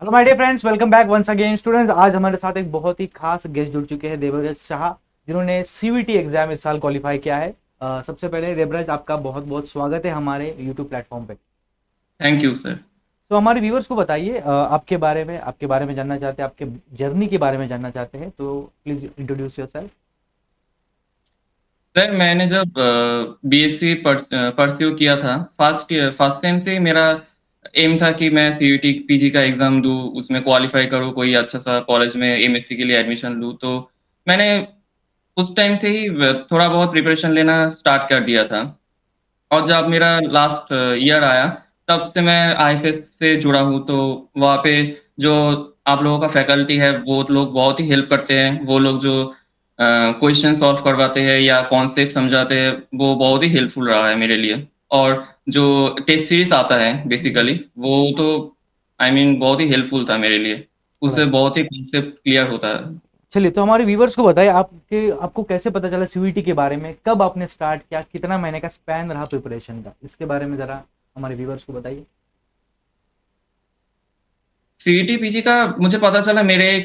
Hello my dear friends, welcome back once again students. आज हमारे साथ एक बहुत ही खास गेस्ट जुड़ चुके हैं, देवराज शाह, जिन्होंने सीवीटी एग्जाम इस साल क्वालिफाई किया है। सबसे पहले देवराज, आपका बहुत बहुत स्वागत है हमारे यूट्यूब प्लेटफॉर्म पे। Thank you sir. तो हमारे व्यूवर्स को बताइए, आपके बारे में जानना चाहते हैं, आपके जर्नी के बारे में जानना चाहते हैं, तो प्लीज इंट्रोड्यूस योरसेल्फ। सर मैंने जब बीएससी परस्यू किया था, फर्स्ट टाइम से ही मेरा एम था कि मैं सीयूटी पीजी का एग्ज़ाम दूँ, उसमें क्वालिफ़ाई करूँ, कोई अच्छा सा कॉलेज में एमएससी के लिए एडमिशन लूँ। तो मैंने उस टाइम से ही थोड़ा बहुत प्रिपरेशन लेना स्टार्ट कर दिया था। और जब मेरा लास्ट ईयर आया, तब से मैं आईएफएस से जुड़ा हूँ, तो वहाँ पे जो आप लोगों का फैकल्टी है, वो लोग बहुत ही हेल्प करते हैं। वो लोग जो क्वेश्चन सॉल्व करवाते हैं या कॉन्सेप्ट समझाते हैं, वो बहुत ही हेल्पफुल रहा है मेरे लिए। और जो टेस्ट सीरीज़ आता है बेसिकली, वो तो बहुत ही हेल्पफुल था मेरे लिए। उससे राइट। बहुत ही कॉन्सेप्ट क्लियर होता है। चलिए, तो हमारे व्यूवर्स को बताइए, आपको कैसे पता चला सीवीटी के बारे में, कब आपने स्टार्ट किया, कितना महीने का स्पैन रहा प्रिपरेशन का, इसके बारे में जरा हमारे व्यूवर्स को बताइए। सीईटी पीजी का मुझे पता चला, मेरे एक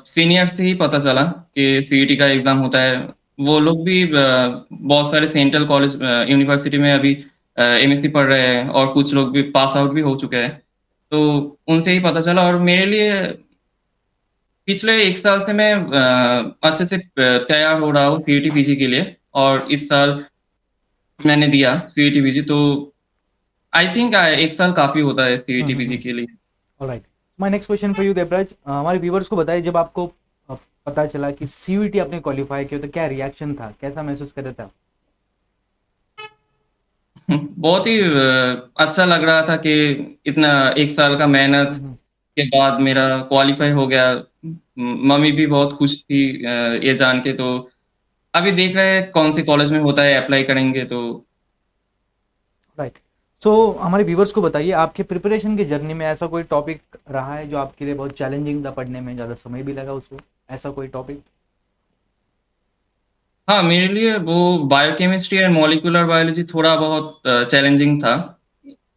सीनियर से ही पता चला कि सीईटी का एग्ज़ाम होता है। वो लोग भी बहुत सारे सेंट्रल कॉलेज यूनिवर्सिटी में अभी एमएससी पढ़ रहे हैं, और कुछ लोग भी पास आउट भी हो चुके हैं। तो उनसे ही पता चला, और मेरे लिए पिछले 1 साल से मैं अच्छे से तैयार हो रहा हूँ सीईटी पीजी के लिए, और इस साल मैंने दिया सीईटी पीजी। तो आई थिंक 1 साल काफ़ी होता है सीईटी पीजी के लिए। Alright. My next question for you Devraj, हमारे व्यूवर्स को बताइए, जब आपको पता चला कि सीवीटी आपने क्वालिफाई किया, तो क्या रिएक्शन था, कैसा महसूस कर रहे थे आप? बहुत ही अच्छा लग रहा था कि इतना 1 साल का मेहनत हम्म। के बाद मेरा क्वालीफाई हो गया। मम्मी भी बहुत खुश थी ये जान के। तो अभी देख रहे हैं कौन से कॉलेज में होता है, अप्लाई करेंगे तो। राइट। सो हमारे व्यूवर्स को बताइए, आपके प्रिपरेशन की जर्नी में ऐसा कोई टॉपिक रहा है जो आपके लिए बहुत चैलेंजिंग था, पढ़ने में ज़्यादा समय भी लगा उसको, ऐसा कोई टॉपिक? हाँ, मेरे लिए वो बायोकेमिस्ट्री एंड मॉलिक्यूलर बायोलॉजी थोड़ा बहुत चैलेंजिंग था।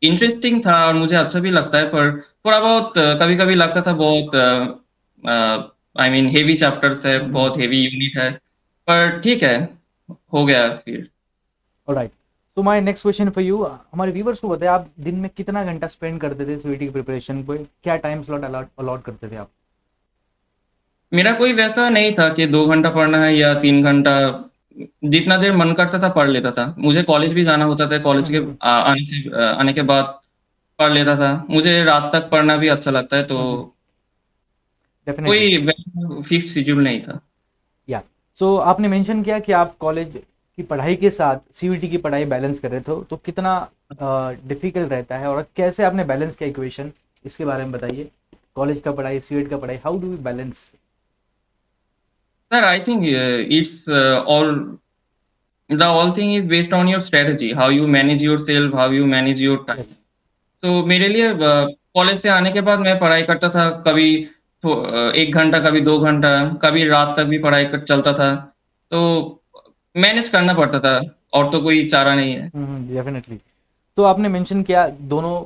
इंटरेस्टिंग था और मुझे अच्छा भी लगता है, पर थोड़ा बहुत कभी-कभी लगता था बहुत हेवी चैप्टर्स है, बहुत हेवी यूनिट है। पर ठीक है, हो गया फिर। Alright. So my next question for you, हमारे व्यूवर्स को बताइए, आप दिन में कितना घंटा स्पेंड करते थे सीवीटी की प्रिपरेशन पे, क्या टाइम स्लॉट अलॉट अलॉट करते थे आप? मेरा कोई वैसा नहीं था कि 2 घंटा पढ़ना है या 3 घंटा, जितना देर मन करता था पढ़ लेता था। मुझे कॉलेज भी जाना होता था, कॉलेज के आने के बाद पढ़ लेता था। मुझे रात तक पढ़ना भी अच्छा लगता है, तो डेफिनेटली। कोई वैसा फिक्स शेड्यूल नहीं था। या, सो आपने मेंशन किया कि आप कॉलेज की पढ़ाई के साथ सीवीटी की पढ़ाई बैलेंस कर रहे थे, तो कितना डिफिकल्ट रहता है और कैसे आपने बैलेंस किया इक्वेशन, इसके बारे में बताइए। कॉलेज का पढ़ाई, सीवीटी का पढ़ाई, how do you balance? Sir I think it's all the all thing is based on your strategy, how you manage yourself, how you manage your time. Yes. तो मेरे लिए कॉलेज से आने के बाद मैं पढ़ाई करता था, कभी 1 घंटा, कभी 2 घंटा, कभी रात तक भी पढ़ाई कर चलता था। तो मैनेज करना पड़ता था, और तो कोई चारा नहीं है। डेफिनेटली। तो आपने मेंशन किया दोनों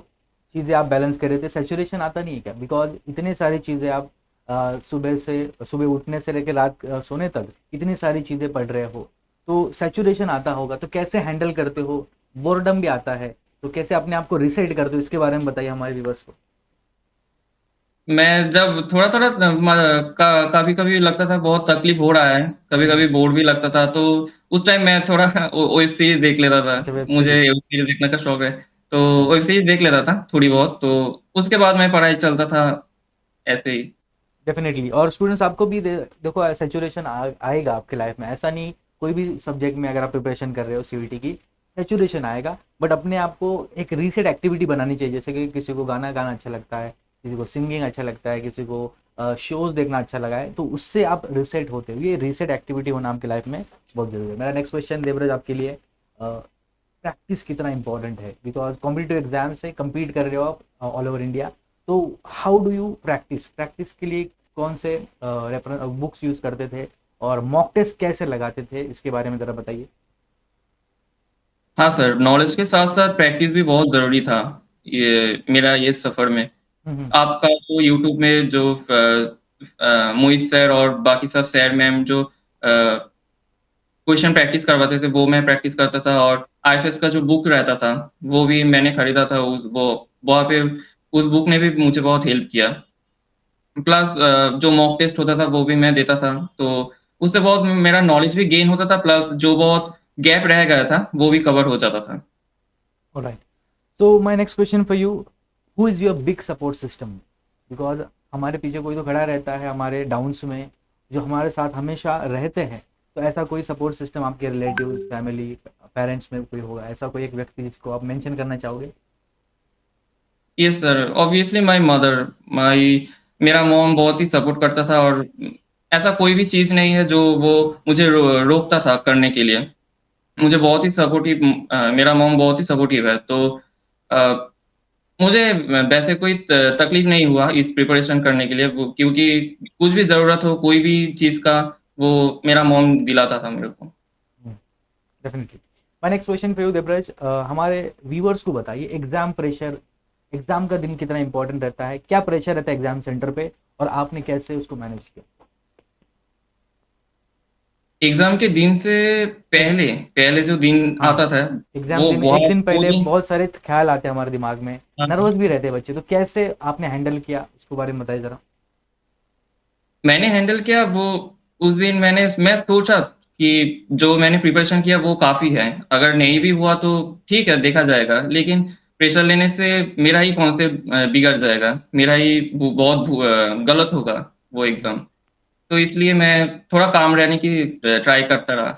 चीज़ें आप बैलेंस कर रहे थे, सैचुरेशन आता नहीं है क्या? बिकॉज इतने सारी चीज़ें आप सुबह उठने से लेकर रात सोने तक इतनी सारी चीज़ें पढ़ रहे हो, तो सैचुरेशन आता होगा, तो कैसे हैंडल करते हो? बोर्डम भी आता है, तो कैसे अपने आप को रिसेट करते हो, इसके बारे में बताइए हमारे व्यूवर्स को। मैं जब थोड़ा-थोड़ा कभी-कभी लगता था बहुत तकलीफ हो रहा है, कभी-कभी बोर भी लगता था, तो उस टाइम मैं थोड़ा वेब सीरीज़ देख लेता था। अच्छा, वेब मुझे सीरीज। वेब सीरीज़ देखने का शौक है, तो वेब सीरीज़ देख लेता था थोड़ी बहुत, तो उसके बाद मैं पढ़ाई चलता था ऐसे ही। डेफिनेटली। और स्टूडेंट्स, आपको भी देखो, सैचुरेशन आएगा आपके लाइफ में, ऐसा नहीं, कोई भी सब्जेक्ट में अगर आप प्रिपरेशन कर रहे हो सीवीटी की, सैचुरेशन आएगा, बट अपने आप को एक रीसेट एक्टिविटी बनानी चाहिए। जैसे कि किसी को गाना गाना अच्छा लगता है, किसी को सिंगिंग अच्छा लगता है, किसी को शोज देखना अच्छा लगा है, तो उससे आप रिसेट होते हो। ये रीसेट एक्टिविटी होना आपकी लाइफ में बहुत जरूरी है। मेरा नेक्स्ट क्वेश्चन देवराज आपके लिए, प्रैक्टिस कितना इंपॉर्टेंट है? बिकॉज कॉम्पिटिटिव एग्जाम से compete कर रहे हो आप ऑल ओवर इंडिया, तो how do you practice? Practice के लिए कौन से बुक्स यूज करते थे और मॉक टेस्ट कैसे लगाते थे, इसके बारे में जरा बताइए। हाँ सर, नॉलेज के साथ-साथ प्रैक्टिस भी बहुत ज़रूरी था, ये मेरा ये सफ़र में। आपका तो यूट्यूब में जो मोहित सर और बाकी सब सर मैम जो क्वेश्चन प्रैक्टिस करवाते थे वो मैं प्रैक्टिस करता था, और आईएफएस का जो बुक रहता था वो भी मैंने खरीदा था। उस वो वहाँ पे उस बुक ने भी मुझे बहुत हेल्प किया। प्लस जो मॉक टेस्ट होता था वो भी मैं देता था, तो उससे बहुत मेरा नॉलेज भी गेन होता था, प्लस जो बहुत गैप रह गया था वो भी कवर हो जाता था। Alright, so my next question for you, who is your big support system? Because हमारे पीछे कोई तो खड़ा रहता है हमारे डाउन्स में, जो हमारे साथ हमेशा रहते हैं। तो ऐसा कोई सपोर्ट सिस्टम आपके रिलेटिव, फैमिली, पेरेंट्स में कोई होगा, ऐसा कोई एक व्यक्ति जिसको आप मेंशन करना चाहोगे? Yes sir, obviously my mother, my मेरा मॉम बहुत ही सपोर्ट करता था, और ऐसा कोई भी चीज़ नहीं है जो वो मुझे रोकता था करने के लिए। मुझे बहुत ही सपोर्टिव, मेरा मॉम बहुत ही सपोर्टिव है, तो अ, मुझे वैसे कोई तकलीफ नहीं हुआ इस प्रिपरेशन करने के लिए, क्योंकि कुछ भी ज़रूरत हो कोई भी चीज़ का, वो मेरा मॉम दिलाता था मेरे को। Definitely. My next question for you Devraj, हमारे व्यूअर्स को बताइए, एग्जाम प्रेशर, एग्जाम का दिन कितना इंपॉर्टेंट रहता है, क्या प्रेशर रहता है एग्जाम सेंटर पे, और आपने कैसे उसको मैनेज किया? एग्ज़ाम के दिन से पहले पहले जो दिन हाँ, आता था, एग्जाम वो दिन एक बहुत दिन वो पहले दिन। बहुत सारे ख्याल आते हैं हमारे दिमाग में, हाँ, नर्वस भी रहते हैं बच्चे, तो कैसे आपने हैंडल किया उसके बारे में बताइए जरा। मैंने हैंडल किया वो, उस दिन मैं सोचा कि जो मैंने प्रिपरेशन किया वो काफ़ी है, अगर नहीं भी हुआ तो ठीक है, देखा जाएगा, लेकिन प्रेशर लेने से मेरा ही कॉन्सेप्ट बिगड़ जाएगा, मेरा ही गलत होगा वो एग्ज़ाम। तो इसलिए मैं थोड़ा काम रहने की ट्राई करता रहा।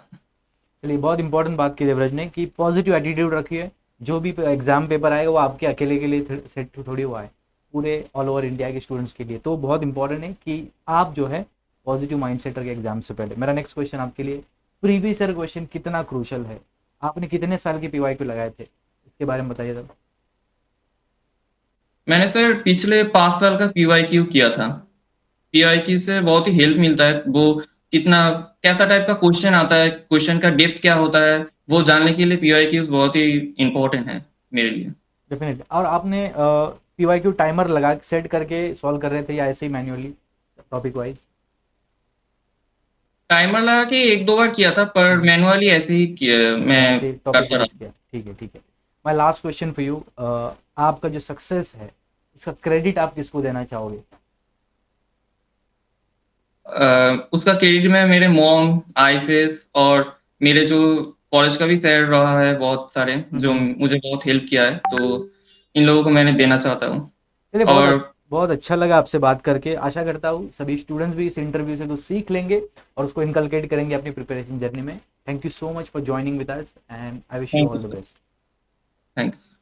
चलिए, बहुत इंपॉर्टेंट बात की देवराज ने कि पॉजिटिव एटीट्यूड रखिए। जो भी एग्जाम पेपर आएगा वो आपके अकेले के लिए सेट थोड़ी हुआ है, पूरे ऑल ओवर इंडिया के स्टूडेंट्स के लिए। तो बहुत इंपॉर्टेंट है कि आप जो है पॉजिटिव माइंडसेट रखिए एग्जाम से पहले। मेरा नेक्स्ट क्वेश्चन आपके लिए, प्रीवियस ईयर क्वेश्चन कितना क्रूशल है? आपने कितने साल की पीवाईक्यू लगाए थे, इसके बारे में बताइए जरा। मैंने सर पिछले 5 साल का पीवाईक्यू किया था। पीवाईक्यू से बहुत ही हेल्प मिलता है, वो कितना कैसा टाइप का क्वेश्चन आता है, क्वेश्चन का डेप्थ क्या होता है, वो जानने के लिए पीवाईक्यूज़ बहुत ही इम्पोर्टेंट है मेरे लिए। डेफिनेटली। और आपने पीवाईक्यू टाइमर लगा सेट करके सॉल्व कर रहे थे या ऐसे ही मैन्युअली टॉपिक वाइज? टाइमर लगा के 1-2 बार किया था, पर मैनुअली ऐसे ही किया, अच्छा, मैं ऐसे टॉपिक करता वाइज रहा। किया, ठीक है, ठीक है। My last question for you, आपका जो सक्सेस है इसका क्रेडिट आप किसको देना चाहोगे? उसका क्रेडिट मैं मेरे मॉम, आईफेस और मेरे जो कॉलेज का भी सर रहा है बहुत सारे, जो हम्म। मुझे बहुत हेल्प किया है, तो इन लोगों को मैंने देना चाहता हूँ। चलिए, और बहुत अच्छा लगा आपसे बात करके। आशा करता हूँ सभी स्टूडेंट्स भी इस इंटरव्यू से कुछ सीख लेंगे और उसको इनकलकेट करेंगे अपनी प्रिपरेशन जर्नी में। Thank you so much for joining with us and I wish you thank all you the sir, best. Thank you.